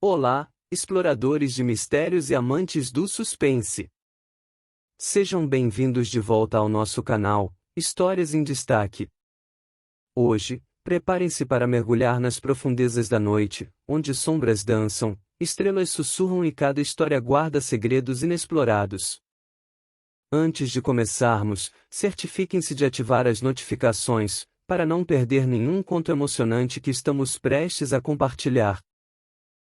Olá, exploradores de mistérios e amantes do suspense. Sejam bem-vindos de volta ao nosso canal, Histórias em Destaque. Hoje, preparem-se para mergulhar nas profundezas da noite, onde sombras dançam, estrelas sussurram e cada história guarda segredos inexplorados. Antes de começarmos, certifiquem-se de ativar as notificações, para não perder nenhum conto emocionante que estamos prestes a compartilhar.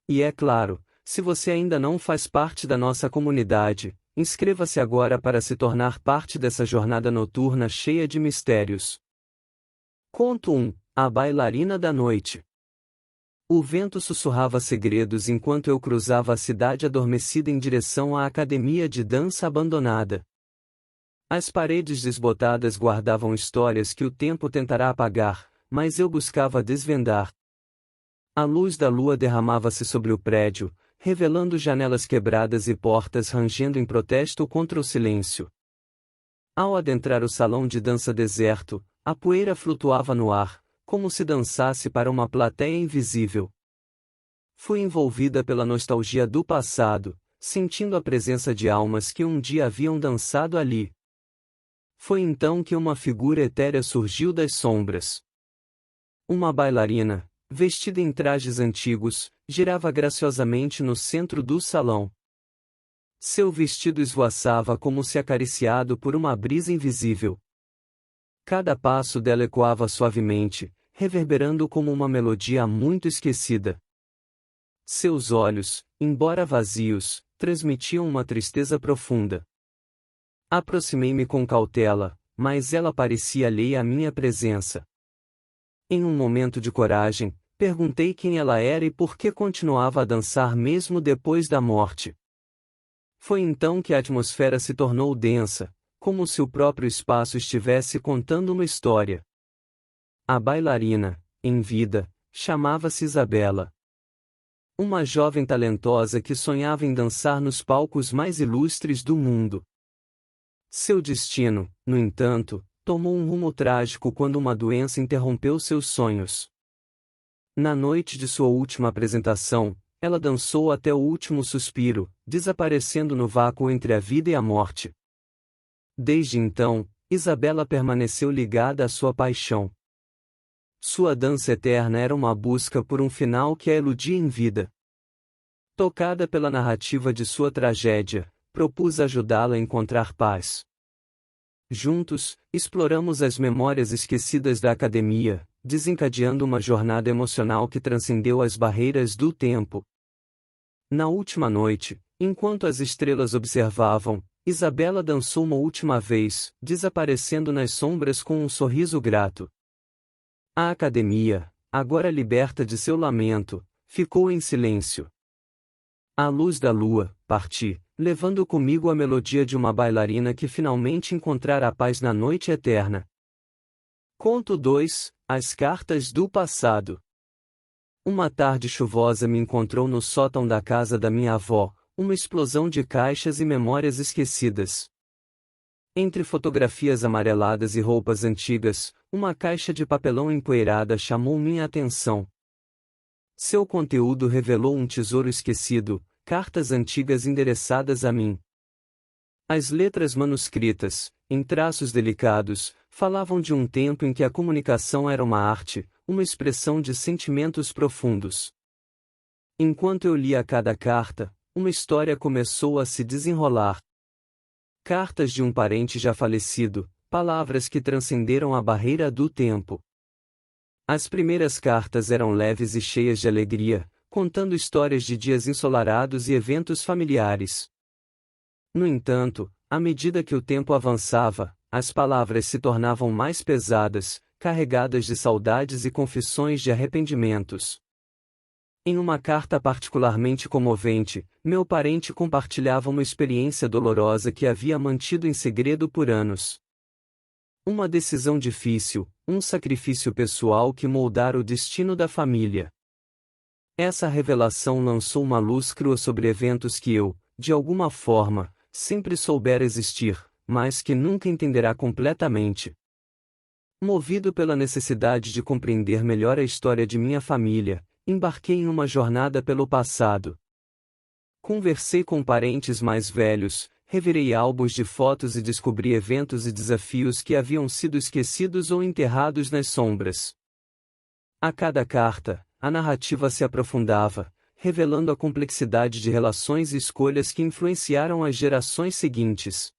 E é claro, se você ainda não faz parte da nossa comunidade, inscreva-se agora para se tornar parte dessa jornada noturna cheia de mistérios. Conto 1: A Bailarina da Noite. O vento sussurrava segredos enquanto eu cruzava a cidade adormecida em direção à academia de dança abandonada. As paredes desbotadas guardavam histórias que o tempo tentará apagar, mas eu buscava desvendar. A luz da lua derramava-se sobre o prédio, revelando janelas quebradas e portas rangendo em protesto contra o silêncio. Ao adentrar o salão de dança deserto, a poeira flutuava no ar, como se dançasse para uma plateia invisível. Fui envolvida pela nostalgia do passado, sentindo a presença de almas que um dia haviam dançado ali. Foi então que uma figura etérea surgiu das sombras. Uma bailarina, vestida em trajes antigos, girava graciosamente no centro do salão. Seu vestido esvoaçava como se acariciado por uma brisa invisível. Cada passo dela ecoava suavemente, reverberando como uma melodia muito esquecida. Seus olhos, embora vazios, transmitiam uma tristeza profunda. Aproximei-me com cautela, mas ela parecia alheia à minha presença. Em um momento de coragem, perguntei quem ela era e por que continuava a dançar mesmo depois da morte. Foi então que a atmosfera se tornou densa, como se o próprio espaço estivesse contando uma história. A bailarina, em vida, chamava-se Isabela. Uma jovem talentosa que sonhava em dançar nos palcos mais ilustres do mundo. Seu destino, no entanto, tomou um rumo trágico quando uma doença interrompeu seus sonhos. Na noite de sua última apresentação, ela dançou até o último suspiro, desaparecendo no vácuo entre a vida e a morte. Desde então, Isabela permaneceu ligada à sua paixão. Sua dança eterna era uma busca por um final que a eludia em vida. Tocada pela narrativa de sua tragédia, propus ajudá-la a encontrar paz. Juntos, exploramos as memórias esquecidas da academia, desencadeando uma jornada emocional que transcendeu as barreiras do tempo. Na última noite, enquanto as estrelas observavam, Isabela dançou uma última vez, desaparecendo nas sombras com um sorriso grato. A academia, agora liberta de seu lamento, ficou em silêncio. À luz da lua, parti, levando comigo a melodia de uma bailarina que finalmente encontrara a paz na noite eterna. Conto 2: As Cartas do Passado. Uma tarde chuvosa me encontrou no sótão da casa da minha avó, uma explosão de caixas e memórias esquecidas. Entre fotografias amareladas e roupas antigas, uma caixa de papelão empoeirada chamou minha atenção. Seu conteúdo revelou um tesouro esquecido, cartas antigas endereçadas a mim. As letras manuscritas, em traços delicados, falavam de um tempo em que a comunicação era uma arte, uma expressão de sentimentos profundos. Enquanto eu lia cada carta, uma história começou a se desenrolar. Cartas de um parente já falecido, palavras que transcenderam a barreira do tempo. As primeiras cartas eram leves e cheias de alegria, contando histórias de dias ensolarados e eventos familiares. No entanto, à medida que o tempo avançava, as palavras se tornavam mais pesadas, carregadas de saudades e confissões de arrependimentos. Em uma carta particularmente comovente, meu parente compartilhava uma experiência dolorosa que havia mantido em segredo por anos. Uma decisão difícil, um sacrifício pessoal que moldara o destino da família. Essa revelação lançou uma luz crua sobre eventos que eu, de alguma forma, sempre soubera existir, mas que nunca entenderá completamente. Movido pela necessidade de compreender melhor a história de minha família, embarquei em uma jornada pelo passado. Conversei com parentes mais velhos, revirei álbuns de fotos e descobri eventos e desafios que haviam sido esquecidos ou enterrados nas sombras. A cada carta, a narrativa se aprofundava, revelando a complexidade de relações e escolhas que influenciaram as gerações seguintes.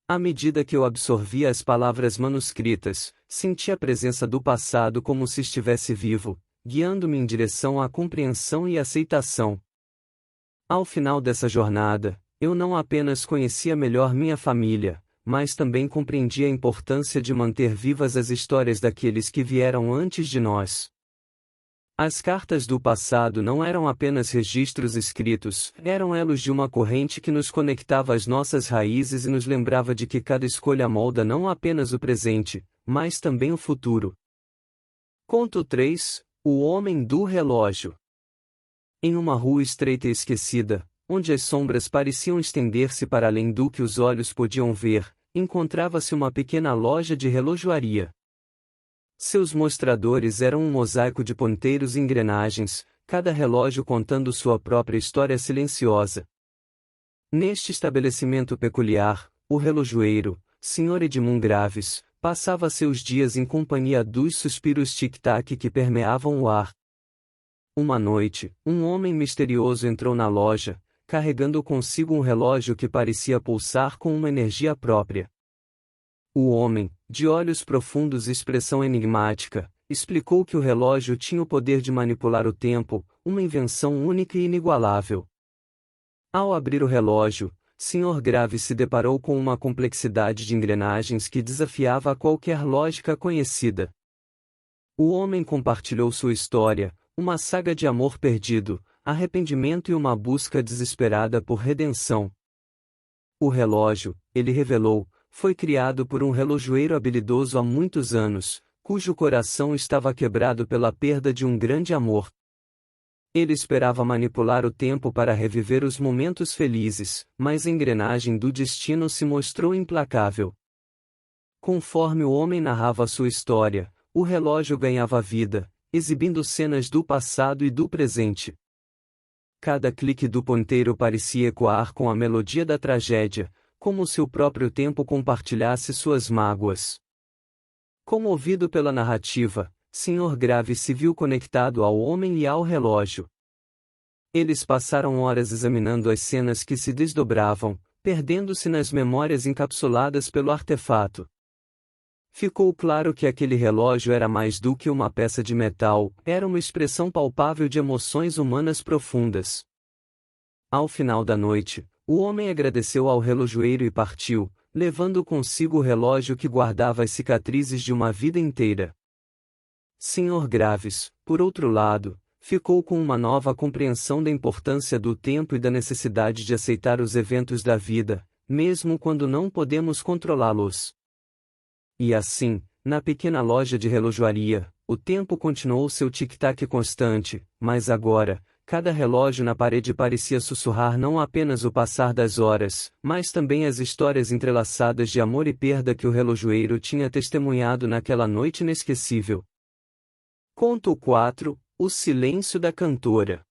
À medida que eu absorvia as palavras manuscritas, senti a presença do passado como se estivesse vivo, guiando-me em direção à compreensão e aceitação. Ao final dessa jornada, eu não apenas conhecia melhor minha família, mas também compreendi a importância de manter vivas as histórias daqueles que vieram antes de nós. As cartas do passado não eram apenas registros escritos, eram elos de uma corrente que nos conectava às nossas raízes e nos lembrava de que cada escolha molda não apenas o presente, mas também o futuro. Conto 3: O Homem do Relógio. Em uma rua estreita e esquecida, onde as sombras pareciam estender-se para além do que os olhos podiam ver, encontrava-se uma pequena loja de relojoaria. Seus mostradores eram um mosaico de ponteiros e engrenagens, cada relógio contando sua própria história silenciosa. Neste estabelecimento peculiar, o relojoeiro, Sr. Edmund Graves, passava seus dias em companhia dos suspiros tic-tac que permeavam o ar. Uma noite, um homem misterioso entrou na loja, carregando consigo um relógio que parecia pulsar com uma energia própria. O homem, de olhos profundos e expressão enigmática, explicou que o relógio tinha o poder de manipular o tempo, uma invenção única e inigualável. Ao abrir o relógio, Sr. Graves se deparou com uma complexidade de engrenagens que desafiava qualquer lógica conhecida. O homem compartilhou sua história, uma saga de amor perdido, arrependimento e uma busca desesperada por redenção. O relógio, ele revelou, foi criado por um relojoeiro habilidoso há muitos anos, cujo coração estava quebrado pela perda de um grande amor. Ele esperava manipular o tempo para reviver os momentos felizes, mas a engrenagem do destino se mostrou implacável. Conforme o homem narrava sua história, o relógio ganhava vida, exibindo cenas do passado e do presente. Cada clique do ponteiro parecia ecoar com a melodia da tragédia, como se o próprio tempo compartilhasse suas mágoas. Comovido pela narrativa, Sr. Graves se viu conectado ao homem e ao relógio. Eles passaram horas examinando as cenas que se desdobravam, perdendo-se nas memórias encapsuladas pelo artefato. Ficou claro que aquele relógio era mais do que uma peça de metal, era uma expressão palpável de emoções humanas profundas. Ao final da noite, o homem agradeceu ao relojoeiro e partiu, levando consigo o relógio que guardava as cicatrizes de uma vida inteira. Sr. Graves, por outro lado, ficou com uma nova compreensão da importância do tempo e da necessidade de aceitar os eventos da vida, mesmo quando não podemos controlá-los. E assim, na pequena loja de relojoaria, o tempo continuou seu tic-tac constante, mas agora, cada relógio na parede parecia sussurrar não apenas o passar das horas, mas também as histórias entrelaçadas de amor e perda que o relojoeiro tinha testemunhado naquela noite inesquecível. Conto 4: O Silêncio da Cantora.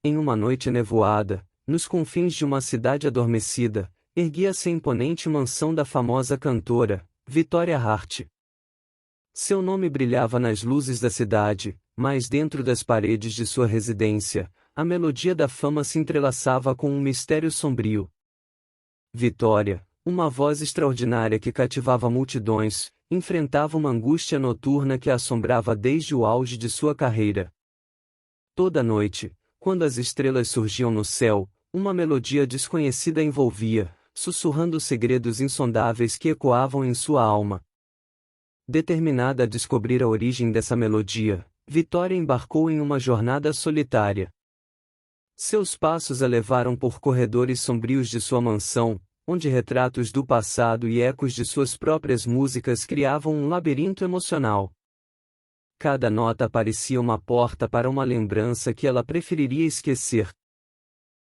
Em uma noite nevoada, nos confins de uma cidade adormecida, erguia-se a imponente mansão da famosa cantora, Victoria Hart. Seu nome brilhava nas luzes da cidade, mas dentro das paredes de sua residência, a melodia da fama se entrelaçava com um mistério sombrio. Victoria, uma voz extraordinária que cativava multidões, enfrentava uma angústia noturna que a assombrava desde o auge de sua carreira. Toda noite, quando as estrelas surgiam no céu, uma melodia desconhecida a envolvia, sussurrando segredos insondáveis que ecoavam em sua alma. Determinada a descobrir a origem dessa melodia, Victoria embarcou em uma jornada solitária. Seus passos a levaram por corredores sombrios de sua mansão, onde retratos do passado e ecos de suas próprias músicas criavam um labirinto emocional. Cada nota parecia uma porta para uma lembrança que ela preferiria esquecer.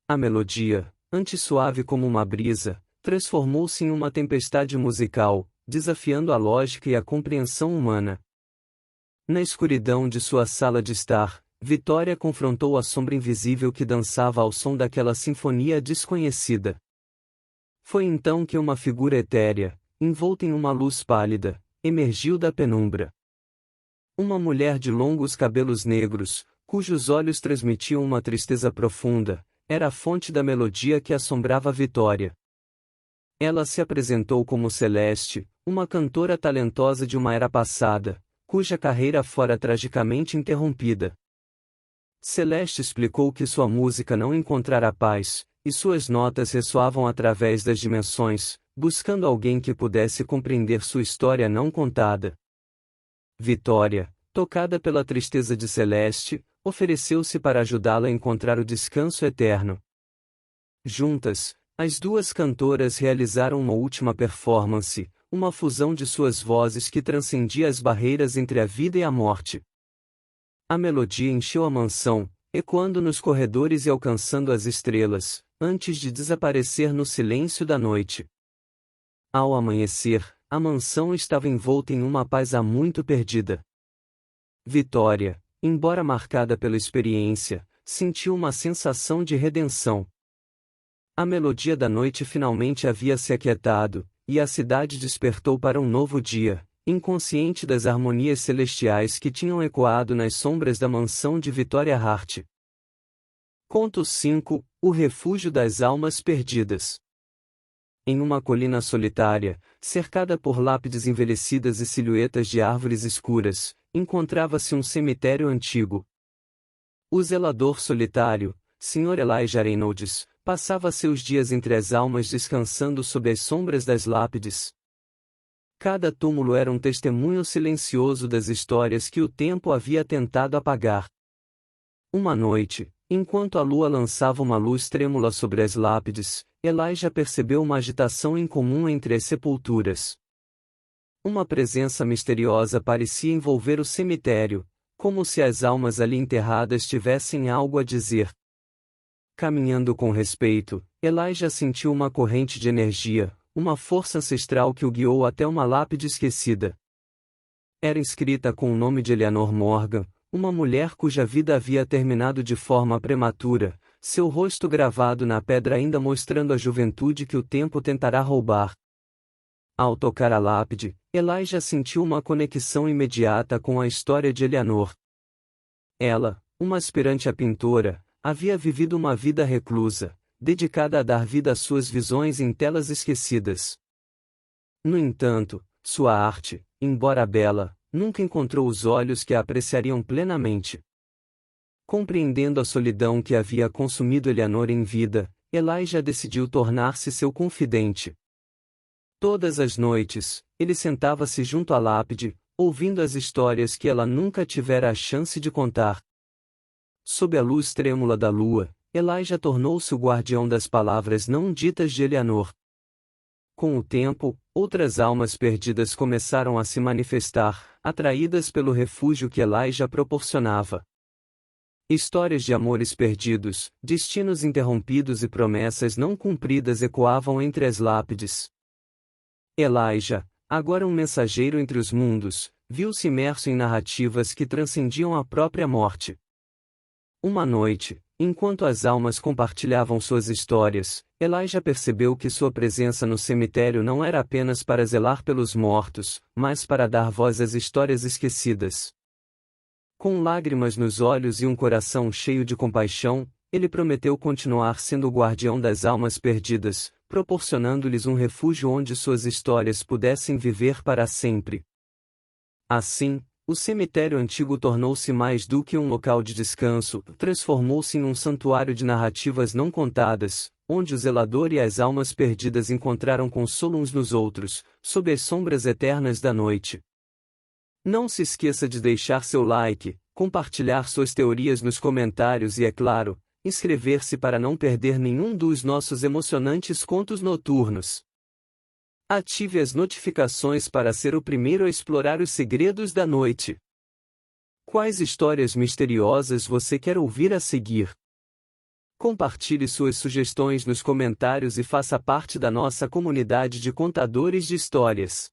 A melodia, antes suave como uma brisa, transformou-se em uma tempestade musical, desafiando a lógica e a compreensão humana. Na escuridão de sua sala de estar, Vitória confrontou a sombra invisível que dançava ao som daquela sinfonia desconhecida. Foi então que uma figura etérea, envolta em uma luz pálida, emergiu da penumbra. Uma mulher de longos cabelos negros, cujos olhos transmitiam uma tristeza profunda, era a fonte da melodia que assombrava Vitória. Ela se apresentou como Celeste, uma cantora talentosa de uma era passada, cuja carreira fora tragicamente interrompida. Celeste explicou que sua música não encontrara paz, e suas notas ressoavam através das dimensões, buscando alguém que pudesse compreender sua história não contada. Vitória, tocada pela tristeza de Celeste, ofereceu-se para ajudá-la a encontrar o descanso eterno. Juntas, as duas cantoras realizaram uma última performance, uma fusão de suas vozes que transcendia as barreiras entre a vida e a morte. A melodia encheu a mansão, ecoando nos corredores e alcançando as estrelas, antes de desaparecer no silêncio da noite. Ao amanhecer, a mansão estava envolta em uma paz há muito perdida. Vitória, embora marcada pela experiência, sentiu uma sensação de redenção. A melodia da noite finalmente havia se aquietado, e a cidade despertou para um novo dia, inconsciente das harmonias celestiais que tinham ecoado nas sombras da mansão de Vitória Hart. Conto 5: O Refúgio das Almas Perdidas. Em uma colina solitária, cercada por lápides envelhecidas e silhuetas de árvores escuras, encontrava-se um cemitério antigo. O zelador solitário, Sr. Elijah Reynolds, passava seus dias entre as almas descansando sob as sombras das lápides. Cada túmulo era um testemunho silencioso das histórias que o tempo havia tentado apagar. Uma noite, enquanto a lua lançava uma luz trêmula sobre as lápides, Elijah percebeu uma agitação incomum entre as sepulturas. Uma presença misteriosa parecia envolver o cemitério, como se as almas ali enterradas tivessem algo a dizer. Caminhando com respeito, Elijah sentiu uma corrente de energia, uma força ancestral que o guiou até uma lápide esquecida. Era inscrita com o nome de Eleanor Morgan, uma mulher cuja vida havia terminado de forma prematura, seu rosto gravado na pedra ainda mostrando a juventude que o tempo tentará roubar. Ao tocar a lápide, Elijah sentiu uma conexão imediata com a história de Eleanor. Ela, uma aspirante a pintora, havia vivido uma vida reclusa, dedicada a dar vida às suas visões em telas esquecidas. No entanto, sua arte, embora bela, nunca encontrou os olhos que a apreciariam plenamente. Compreendendo a solidão que havia consumido Eleanor em vida, Elijah decidiu tornar-se seu confidente. Todas as noites, ele sentava-se junto à lápide, ouvindo as histórias que ela nunca tivera a chance de contar. Sob a luz trêmula da lua, Elijah tornou-se o guardião das palavras não ditas de Eleanor. Com o tempo, outras almas perdidas começaram a se manifestar, atraídas pelo refúgio que Elijah proporcionava. Histórias de amores perdidos, destinos interrompidos e promessas não cumpridas ecoavam entre as lápides. Elijah, agora um mensageiro entre os mundos, viu-se imerso em narrativas que transcendiam a própria morte. Uma noite, enquanto as almas compartilhavam suas histórias, Elijah percebeu que sua presença no cemitério não era apenas para zelar pelos mortos, mas para dar voz às histórias esquecidas. Com lágrimas nos olhos e um coração cheio de compaixão, ele prometeu continuar sendo o guardião das almas perdidas, proporcionando-lhes um refúgio onde suas histórias pudessem viver para sempre. Assim, o cemitério antigo tornou-se mais do que um local de descanso, transformou-se em um santuário de narrativas não contadas, onde o zelador e as almas perdidas encontraram consolo uns nos outros, sob as sombras eternas da noite. Não se esqueça de deixar seu like, compartilhar suas teorias nos comentários e, é claro, inscrever-se para não perder nenhum dos nossos emocionantes contos noturnos. Ative as notificações para ser o primeiro a explorar os segredos da noite. Quais histórias misteriosas você quer ouvir a seguir? Compartilhe suas sugestões nos comentários e faça parte da nossa comunidade de contadores de histórias.